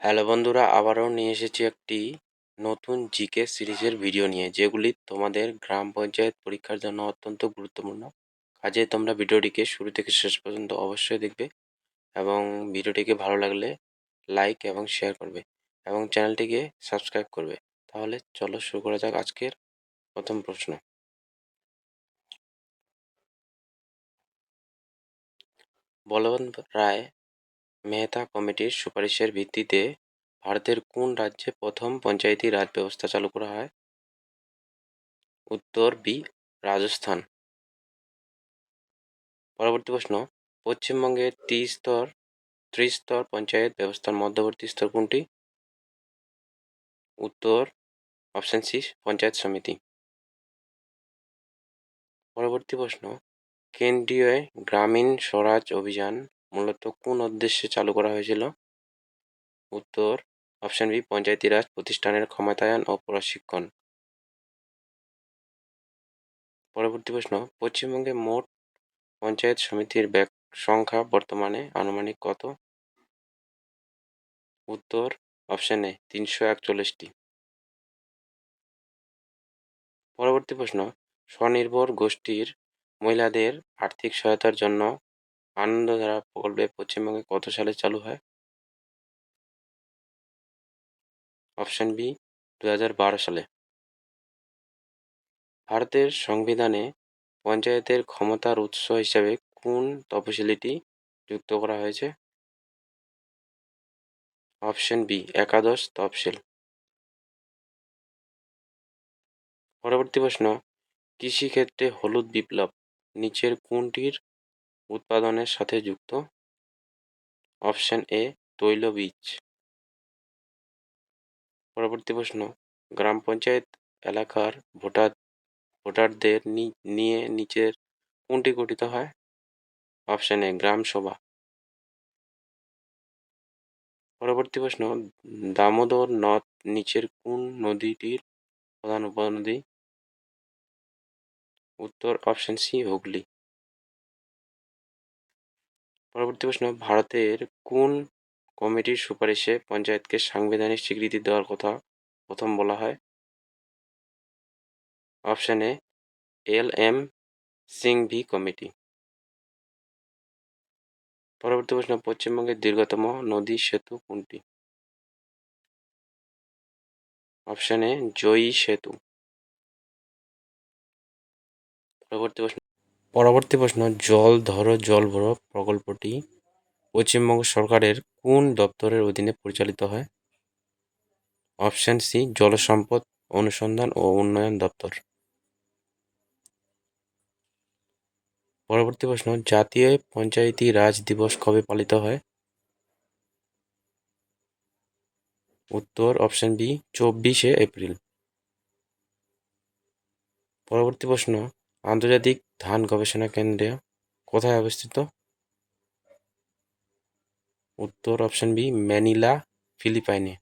Hello বন্ধুরা, আবারও নিয়ে এসেছি একটি নতুন জিকে সিরিজের ভিডিও নিয়ে, যেগুলি তোমাদের গ্রাম পঞ্চায়েত পরীক্ষার জন্য অত্যন্ত গুরুত্বপূর্ণ। কাজে তোমরা ভিডিওটিকে শুরু থেকে শেষ পর্যন্ত অবশ্যই দেখবে এবং ভিডিওটিকে ভালো লাগলে লাইক এবং শেয়ার করবে এবং চ্যানেলটিকে সাবস্ক্রাইব করবে। তাহলে চলো শুরু করা যাক আজকের প্রথম প্রশ্ন। বলবন্ত রায় মেহতা কমিটির সুপারিশের ভিত্তিতে ভারতের কোন রাজ্যে প্রথম পঞ্চায়েতি রাজ ব্যবস্থা চালু করা হয়? উত্তর বি, রাজস্থান। পরবর্তী প্রশ্ন, পশ্চিমবঙ্গের ত্রিস্তর পঞ্চায়েত ব্যবস্থার মধ্যবর্তী স্তর কোনটি? উত্তর অপশন সি, পঞ্চায়েত সমিতি। পরবর্তী প্রশ্ন, কেন্দ্রীয় গ্রামীণ স্বরাজ অভিযান মূলত কোন উদ্দেশ্যে চালু করা হয়েছিল? উত্তর অপশন বি, পঞ্চায়েতি রাজ প্রতিষ্ঠানের ক্ষমতায়ন ও প্রশিক্ষণ। পরবর্তী প্রশ্ন, পশ্চিমবঙ্গে মোট পঞ্চায়েত সমিতির সংখ্যা বর্তমানে আনুমানিক কত? উত্তর অপশন এ, 341টি। পরবর্তী প্রশ্ন, স্বনির্ভর গোষ্ঠীর মহিলাদের আর্থিক সহায়তার জন্য আনন্দধারা প্রকল্পে পশ্চিমবঙ্গে কত সালে চালু হয়? অপশন বি, 2012 সালে। ভারতের সংবিধানে পঞ্চায়েতের ক্ষমতার উৎস হিসাবে কোন তফসিলটি যুক্ত করা হয়েছে? অপশন বি, একাদশ তফসিল। পরবর্তী প্রশ্ন, কৃষিক্ষেত্রে হলুদ বিপ্লব নিচের কোনটির উৎপাদনের সাথে যুক্ত? অপশন এ, তৈলবীজ। পরবর্তী প্রশ্ন, গ্রাম পঞ্চায়েত এলাকার ভোটারদের নিয়ে নিচের কোনটি গঠিত হয়? অপশন এ, গ্রাম সভা। পরবর্তী প্রশ্ন, দামোদর নদ নিচের কোন নদীটির প্রধান উপনদী? উত্তর অপশন সি, হুগলি। পরবর্তী প্রশ্ন, ভারতের কোন কমিটির সুপারিশে পঞ্চায়েতকে সাংবিধানিক স্বীকৃতি দেওয়ার কথা প্রথম বলা হয়? Option A, L M. Singhvi committee. পরবর্তী প্রশ্ন, পশ্চিমবঙ্গের দীর্ঘতম নদী সেতু কোনটি? অপশন এ, জয়ী সেতু। পরবর্তী প্রশ্ন, জল ধরো জল ভরো প্রকল্পটি পশ্চিমবঙ্গ সরকারের কোন দপ্তরের অধীনে পরিচালিত হয়? অপশন সি, জলসম্পদ অনুসন্ধান ও উন্নয়ন দপ্তর। পরবর্তী প্রশ্ন, জাতীয় পঞ্চায়েতি রাজ দিবস কবে পালিত হয়? উত্তর অপশন বি, 24শে এপ্রিল। পরবর্তী প্রশ্ন, আন্তর্জাতিক ধান গবেষণা কেন্দ্র কোথায় অবস্থিত? উত্তর অপশন বি, ম্যানিলা, ফিলিপাইনে।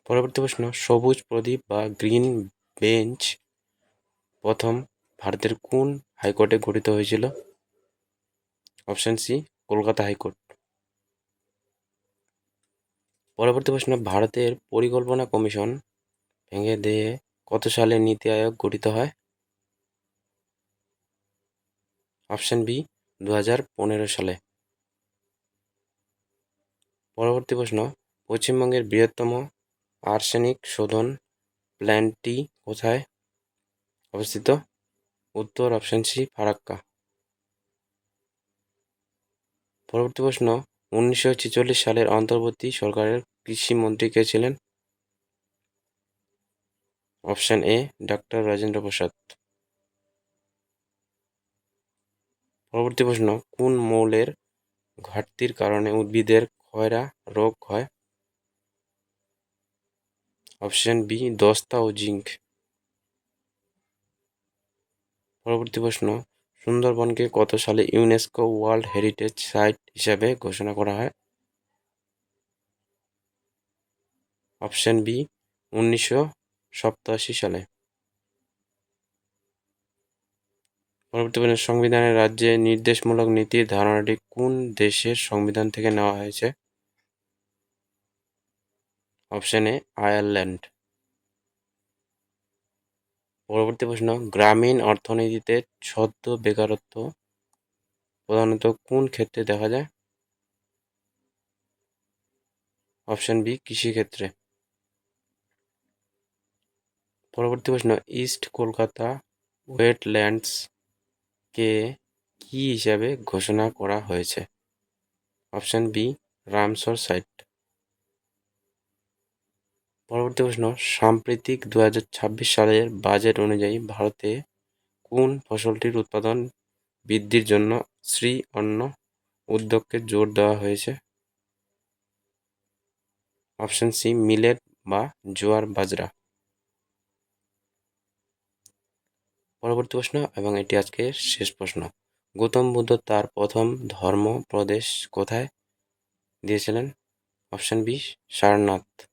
পরবর্তী প্রশ্ন, সবুজ প্রদীপ বা গ্রিন বেঞ্চ প্রথম ভারতের কোন হাইকোর্টে গঠিত হয়েছিল? Option C, Kolkata high court. পরবর্তী প্রশ্ন, ভারতের পরিকল্পনা কমিশন ভেঙে দিয়ে কত সালে নীতি আয়োগ গঠিত হয়? অপশন বি, 2015 সালে। পরবর্তী প্রশ্ন, পশ্চিমবঙ্গের বৃহত্তম আর্সেনিক শোধন প্ল্যান্টটি কোথায় অবস্থিত? উত্তর অপশন সি, ফারাক্কা। পরবর্তী প্রশ্ন, 1946 সালের অন্তর্বর্তী সরকারের কৃষিমন্ত্রী কে ছিলেন? Option A, doctor Rajendra Prasad. পরবর্তী প্রশ্ন, কোন মৌলের ঘাটতির কারণে উদ্ভিদের ক্ষয়রা রোগ হয়? অপশন বি, দস্তা ও জিঙ্ক। পরবর্তী প্রশ্ন, সুন্দরবনকে কত সালে ইউনেস্কো ওয়ার্ল্ড হেরিটেজ সাইট হিসাবে ঘোষণা করা হয়? অপশন বি, 1987 সালে। পরবর্তী প্রশ্ন, সংবিধানের রাজ্যে নির্দেশমূলক নীতির ধারণাটি কোন দেশের সংবিধান থেকে নেওয়া হয়েছে? Option A Ireland. পরবর্তী প্রশ্ন, গ্রামীণ অর্থনীতিতে ছদ্ম বেকারত্ব প্রধানত কোন ক্ষেত্রে দেখা যায়? অপশন বি কৃষিক্ষেত্রে। পরবর্তী প্রশ্ন, ইস্ট কলকাতা ওয়েটল্যান্ডস কে কি হিসাবে ঘোষণা করা হয়েছে? Option B Ramsar site. পরবর্তী প্রশ্ন, সাম্প্রতিক 2026 সালের বাজেট অনুযায়ী ভারতে কোন ফসলটির উৎপাদন বৃদ্ধির জন্য শ্রী অন্ন উদ্যোগকে জোর দেওয়া হয়েছে? অপশন সি মিলেট বা জোয়ার বাজরা। পরবর্তী প্রশ্ন এবং এটি আজকের শেষ প্রশ্ন, গৌতম বুদ্ধ তার প্রথম ধর্মোপদেশ কোথায় দিয়েছিলেন? Option B Sarnath.